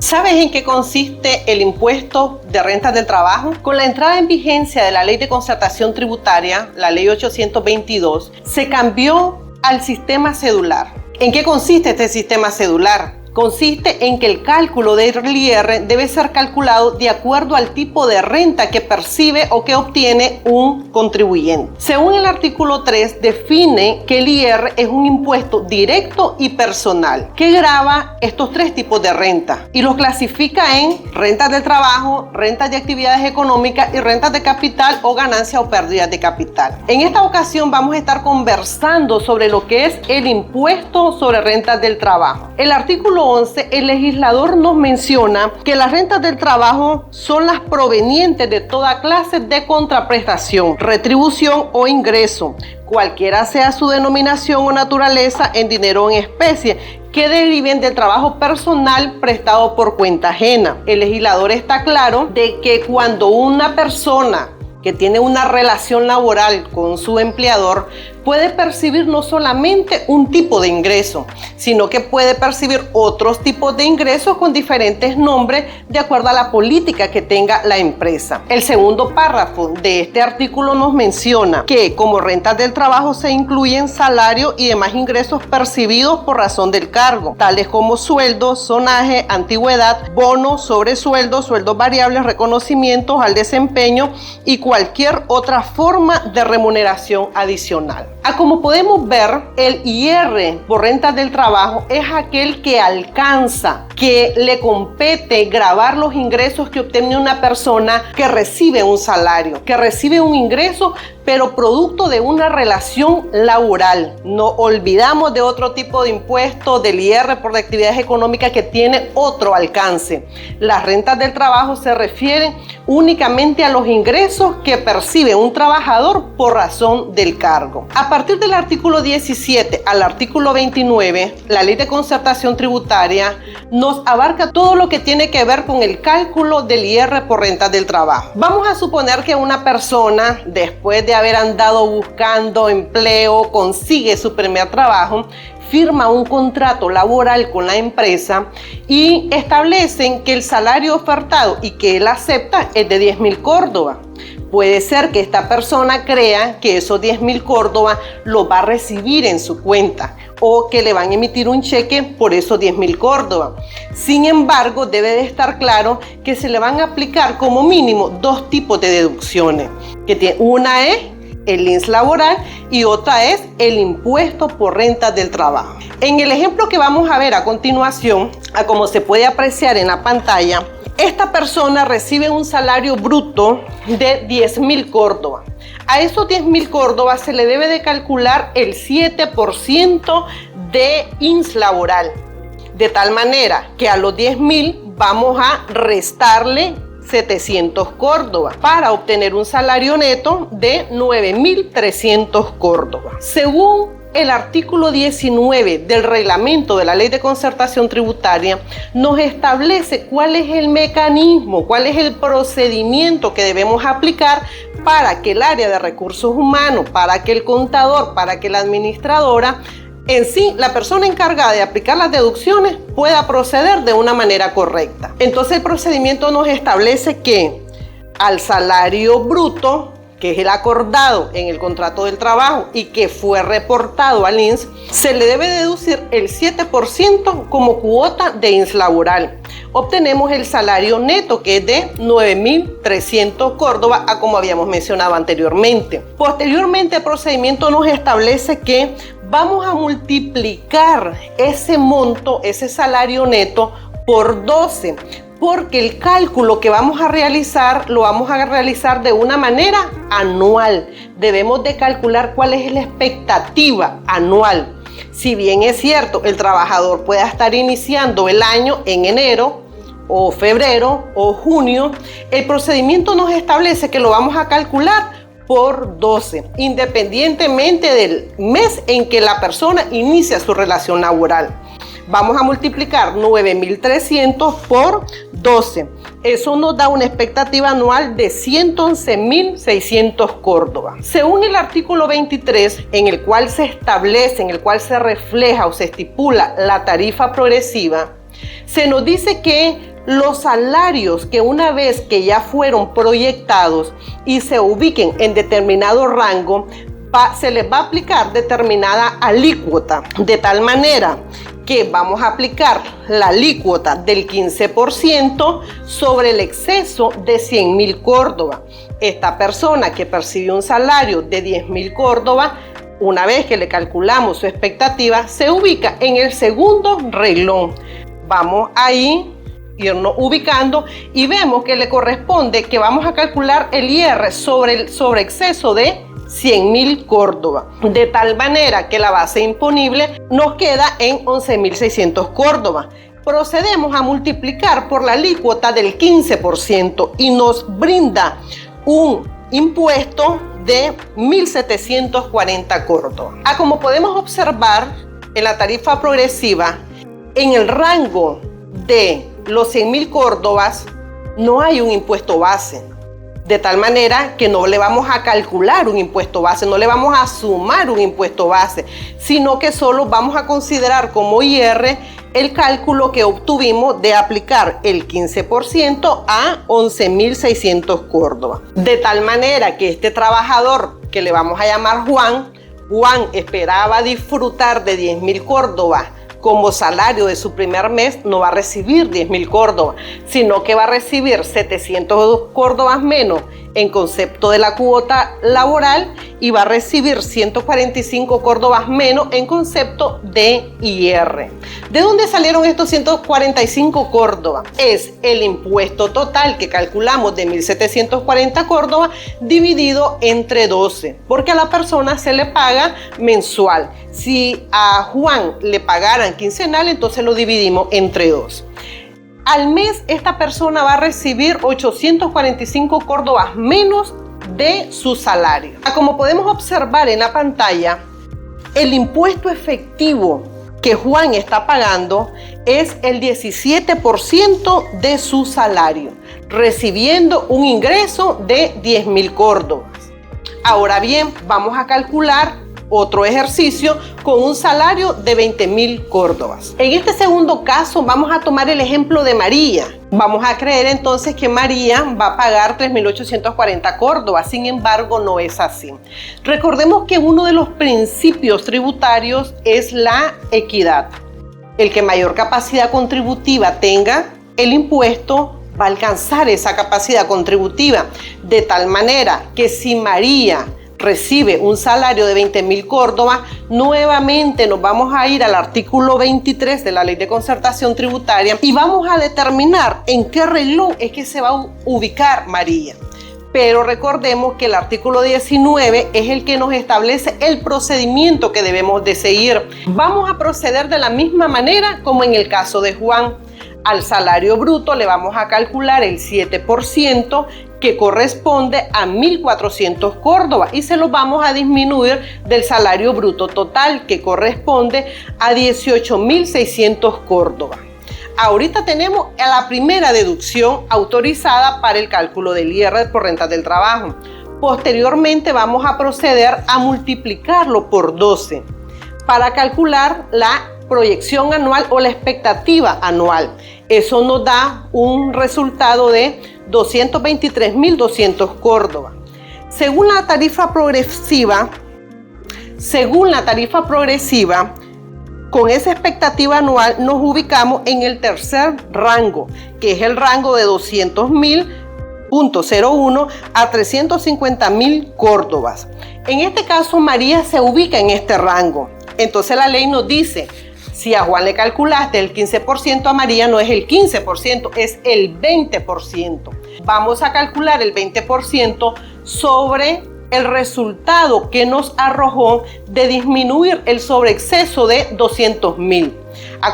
¿Sabes en qué consiste el impuesto de rentas del trabajo? Con la entrada en vigencia de la Ley de Concertación Tributaria, la Ley 822, se cambió al sistema cedular. ¿En qué consiste este sistema cedular? Consiste en que el cálculo del IR debe ser calculado de acuerdo al tipo de renta que percibe o que obtiene un contribuyente. Según el artículo 3, define que el IR es un impuesto directo y personal que grava estos tres tipos de renta y los clasifica en rentas del trabajo, rentas de actividades económicas y rentas de capital o ganancias o pérdidas de capital. En esta ocasión vamos a estar conversando sobre lo que es el impuesto sobre rentas del trabajo. El artículo 11, el legislador nos menciona que las rentas del trabajo son las provenientes de toda clase de contraprestación, retribución o ingreso, cualquiera sea su denominación o naturaleza, en dinero o en especie, que deriven del trabajo personal prestado por cuenta ajena. El legislador está claro de que cuando una persona que tiene una relación laboral con su empleador puede percibir no solamente un tipo de ingreso, sino que puede percibir otros tipos de ingresos con diferentes nombres de acuerdo a la política que tenga la empresa. El segundo párrafo de este artículo nos menciona que como rentas del trabajo se incluyen salario y demás ingresos percibidos por razón del cargo, tales como sueldos, zonaje, antigüedad, bonos, sobresueldos, sueldos variables, reconocimientos al desempeño y cualquier otra forma de remuneración adicional. Como podemos ver, el IR por rentas del trabajo es aquel que alcanza, que le compete gravar los ingresos que obtiene una persona que recibe un salario, que recibe un ingreso, pero producto de una relación laboral. No olvidamos de otro tipo de impuesto, del IR por actividades económicas que tiene otro alcance. Las rentas del trabajo se refieren únicamente a los ingresos que percibe un trabajador por razón del cargo. A partir del artículo 17 al artículo 29, la Ley de Concertación Tributaria nos abarca todo lo que tiene que ver con el cálculo del IR por rentas del trabajo. Vamos a suponer que una persona, después de haber andado buscando empleo, consigue su primer trabajo, firma un contrato laboral con la empresa y establecen que el salario ofertado y que él acepta es de 10.000 córdobas. Puede ser que esta persona crea que esos 10.000 córdobas los va a recibir en su cuenta o que le van a emitir un cheque por esos 10.000 córdobas. Sin embargo, debe de estar claro que se le van a aplicar como mínimo dos tipos de deducciones. Una es el INS laboral y otra es el impuesto por rentas del trabajo. En el ejemplo que vamos a ver a continuación, como se puede apreciar en la pantalla, esta persona recibe un salario bruto de 10.000 córdobas. A esos 10.000 córdobas se le debe de calcular el 7% de INS laboral, de tal manera que a los 10.000 vamos a restarle 700 córdobas para obtener un salario neto de 9.300 córdobas. Según el artículo 19 del reglamento de la Ley de Concertación Tributaria, nos establece cuál es el mecanismo, cuál es el procedimiento que debemos aplicar para que el área de recursos humanos, para que el contador, para que la administradora, en sí, la persona encargada de aplicar las deducciones pueda proceder de una manera correcta. Entonces el procedimiento nos establece que al salario bruto, que es el acordado en el contrato del trabajo y que fue reportado al INS, se le debe deducir el 7% como cuota de INS laboral. Obtenemos el salario neto, que es de 9.300 córdobas, como habíamos mencionado anteriormente. Posteriormente, el procedimiento nos establece que vamos a multiplicar ese monto, ese salario neto, por 12, porque el cálculo que vamos a realizar lo vamos a realizar de una manera anual. Debemos de calcular cuál es la expectativa anual. Si bien es cierto, el trabajador pueda estar iniciando el año en enero o febrero o junio, el procedimiento nos establece que lo vamos a calcular por 12, independientemente del mes en que la persona inicia su relación laboral. Vamos a multiplicar 9.300 por 12. Eso nos da una expectativa anual de 111.600 córdobas. Según el artículo 23, en el cual se establece, en el cual se refleja o se estipula la tarifa progresiva, se nos dice que los salarios que una vez que ya fueron proyectados y se ubiquen en determinado rango, se les va a aplicar determinada alícuota, de tal manera que vamos a aplicar la alícuota del 15% sobre el exceso de 100.000 córdobas. Esta persona que percibe un salario de 10.000 córdobas, una vez que le calculamos su expectativa, se ubica en el segundo renglón. Vamos ahí irnos ubicando y vemos que le corresponde que vamos a calcular el IR sobre el sobreexceso de 100.000 córdobas, de tal manera que la base imponible nos queda en 11.600 córdobas. Procedemos a multiplicar por la alícuota del 15% y nos brinda un impuesto de 1.740 córdobas. Como podemos observar en la tarifa progresiva, en el rango de los 100.000 córdobas no hay un impuesto base, de tal manera que no le vamos a calcular un impuesto base, no le vamos a sumar un impuesto base, sino que solo vamos a considerar como IR el cálculo que obtuvimos de aplicar el 15% a 11.600 córdobas. De tal manera que este trabajador, que le vamos a llamar Juan esperaba disfrutar de 10.000 córdobas como salario de su primer mes, no va a recibir 10.000 córdobas, sino que va a recibir 700 córdobas menos en concepto de la cuota laboral y va a recibir 145 córdobas menos en concepto de IR. ¿De dónde salieron estos 145 córdobas? Es el impuesto total que calculamos de 1.740 córdobas dividido entre 12, porque a la persona se le paga mensual. Si a Juan le pagaran quincenal, entonces lo dividimos entre 2. Al mes esta persona va a recibir 845 córdobas menos de su salario. Como podemos observar en la pantalla, el impuesto efectivo que Juan está pagando es el 17% de su salario, recibiendo un ingreso de 10.000 córdobas. Ahora bien, vamos a calcular otro ejercicio con un salario de 20.000 córdobas. En este segundo caso vamos a tomar el ejemplo de María. Vamos a creer entonces que María va a pagar 3.840 córdobas, sin embargo no es así. Recordemos que uno de los principios tributarios es la equidad. El que mayor capacidad contributiva tenga el impuesto va a alcanzar esa capacidad contributiva, de tal manera que si María recibe un salario de 20.000 córdobas, nuevamente nos vamos a ir al artículo 23 de la Ley de Concertación Tributaria y vamos a determinar en qué renglón es que se va a ubicar María. Pero recordemos que el artículo 19 es el que nos establece el procedimiento que debemos de seguir. Vamos a proceder de la misma manera como en el caso de Juan. Al salario bruto le vamos a calcular el 7% que corresponde a 1.400 córdobas y se lo vamos a disminuir del salario bruto total que corresponde a 18.600 córdobas. Ahorita tenemos la primera deducción autorizada para el cálculo del IR por rentas del trabajo. Posteriormente vamos a proceder a multiplicarlo por 12 para calcular la proyección anual o la expectativa anual. Eso nos da un resultado de 223.200 córdobas. Según la tarifa progresiva, con esa expectativa anual nos ubicamos en el tercer rango, que es el rango de 200.000.01 a 350.000 córdobas. En este caso, María se ubica en este rango. Entonces la ley nos dice, si a Juan le calculaste el 15%, a María no es el 15%, es el 20%. Vamos a calcular el 20% sobre el resultado que nos arrojó de disminuir el sobreexceso de 200.000.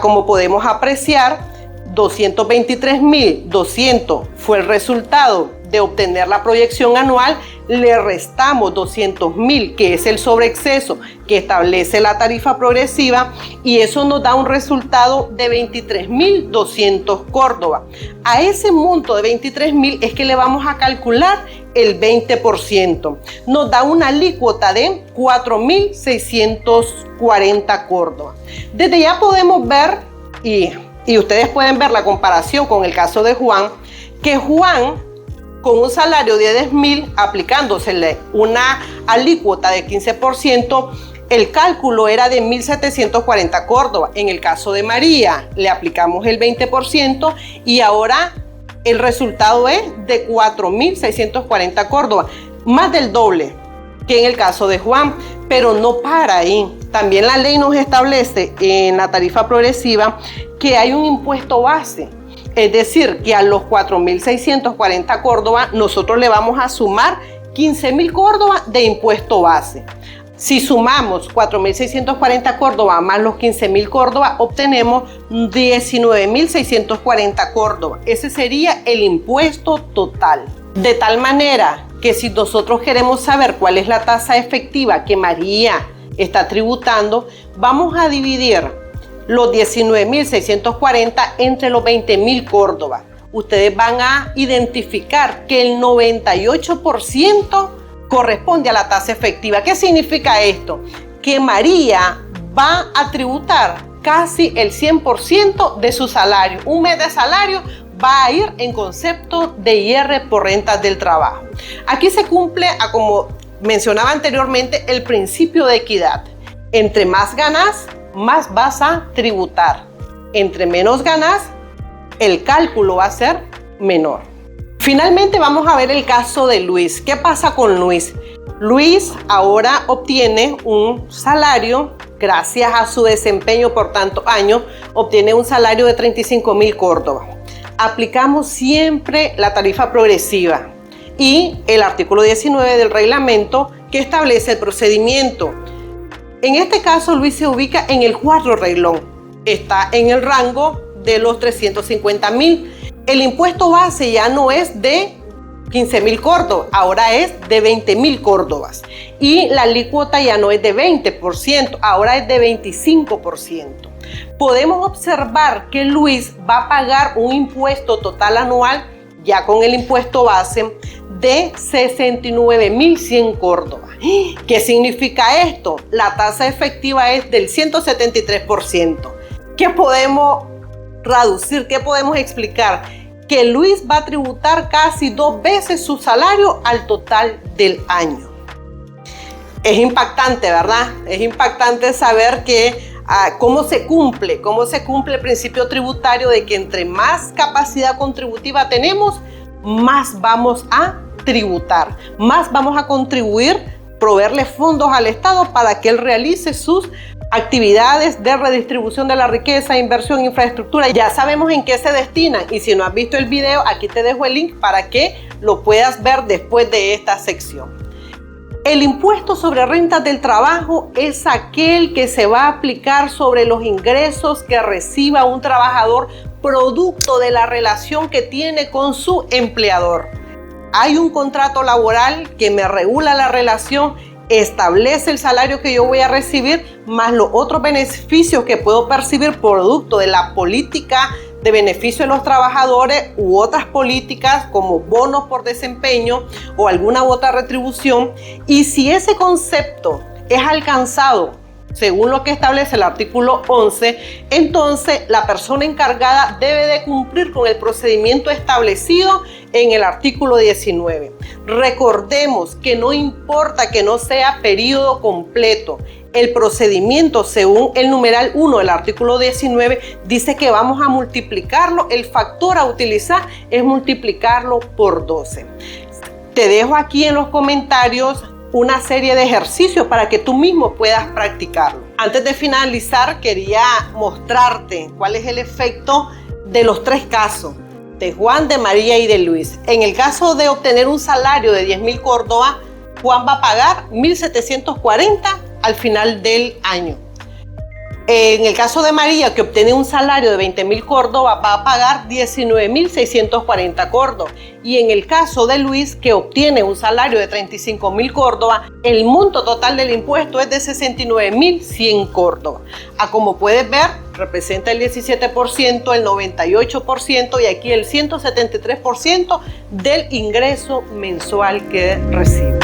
Como podemos apreciar, 223.200 fue el resultado de obtener la proyección anual, le restamos 200.000, que es el sobreexceso que establece la tarifa progresiva, y eso nos da un resultado de 23.200 córdobas. A ese monto de 23.000 es que le vamos a calcular el 20%. Nos da una alícuota de 4.640 córdobas. Desde ya podemos ver y y ustedes pueden ver la comparación con el caso de Juan, que Juan, con un salario de 10.000, aplicándosele una alícuota de 15%, el cálculo era de 1.740 córdobas. En el caso de María, le aplicamos el 20% y ahora el resultado es de 4.640 córdobas, más del doble que en el caso de Juan. Pero no para ahí. También la ley nos establece en la tarifa progresiva que hay un impuesto base. Es decir, que a los 4.640 córdobas nosotros le vamos a sumar 15.000 córdobas de impuesto base. Si sumamos 4.640 córdobas más los 15.000 córdobas, obtenemos 19.640 córdobas. Ese sería el impuesto total. De tal manera que si nosotros queremos saber cuál es la tasa efectiva que María está tributando, vamos a dividir los 19.640 entre los 20.000 córdobas. Ustedes van a identificar que el 98% corresponde a la tasa efectiva. ¿Qué significa esto? Que María va a tributar casi el 100% de su salario. Un mes de salario va a ir en concepto de IR por rentas del trabajo. Aquí se cumple, como mencionaba anteriormente, el principio de equidad. Entre más ganas, más vas a tributar. Entre menos ganas, el cálculo va a ser menor. Finalmente vamos a ver el caso de Luis. ¿Qué pasa con Luis? Luis ahora obtiene un salario, gracias a su desempeño por tantos años, obtiene un salario de 35.000 córdobas. Aplicamos siempre la tarifa progresiva y el artículo 19 del reglamento que establece el procedimiento. En este caso, Luis se ubica en el 4 renglón. Está en el rango de los 350.000. El impuesto base ya no es de 15.000 córdobas, ahora es de 20.000 córdobas. Y la alícuota ya no es de 20%, ahora es de 25%. Podemos observar que Luis va a pagar un impuesto total anual, ya con el impuesto base, de 69.100 córdobas. ¿Qué significa esto? La tasa efectiva es del 173%. ¿Qué podemos traducir? ¿Qué podemos explicar? Que Luis va a tributar casi 2 veces su salario al total del año. Es impactante, ¿verdad? Es impactante saber que cómo se cumple el principio tributario de que entre más capacidad contributiva tenemos, más vamos a tributar, más vamos a contribuir, proveerle fondos al Estado para que él realice sus actividades de redistribución de la riqueza, inversión, infraestructura. Ya sabemos en qué se destinan y si no has visto el video, aquí te dejo el link para que lo puedas ver después de esta sección. El impuesto sobre rentas del trabajo es aquel que se va a aplicar sobre los ingresos que reciba un trabajador producto de la relación que tiene con su empleador. Hay un contrato laboral que me regula la relación, establece el salario que yo voy a recibir, más los otros beneficios que puedo percibir producto de la política de beneficio de los trabajadores u otras políticas como bonos por desempeño o alguna otra retribución. Y si ese concepto es alcanzado según lo que establece el artículo 11, entonces la persona encargada debe de cumplir con el procedimiento establecido en el artículo 19. Recordemos que no importa que no sea periodo completo, el procedimiento según el numeral 1 del artículo 19 dice que vamos a multiplicarlo, el factor a utilizar es multiplicarlo por 12. Te dejo aquí en los comentarios una serie de ejercicios para que tú mismo puedas practicarlo. Antes de finalizar, quería mostrarte cuál es el efecto de los 3 casos, de Juan, de María y de Luis. En el caso de obtener un salario de 10.000 córdobas, Juan va a pagar 1.740 al final del año. En el caso de María, que obtiene un salario de 20.000 córdobas, va a pagar 19.640 córdobas. Y en el caso de Luis, que obtiene un salario de 35.000 córdobas, el monto total del impuesto es de 69.100 córdobas. Como puedes ver, representa el 17%, el 98% y aquí el 173% del ingreso mensual que recibe.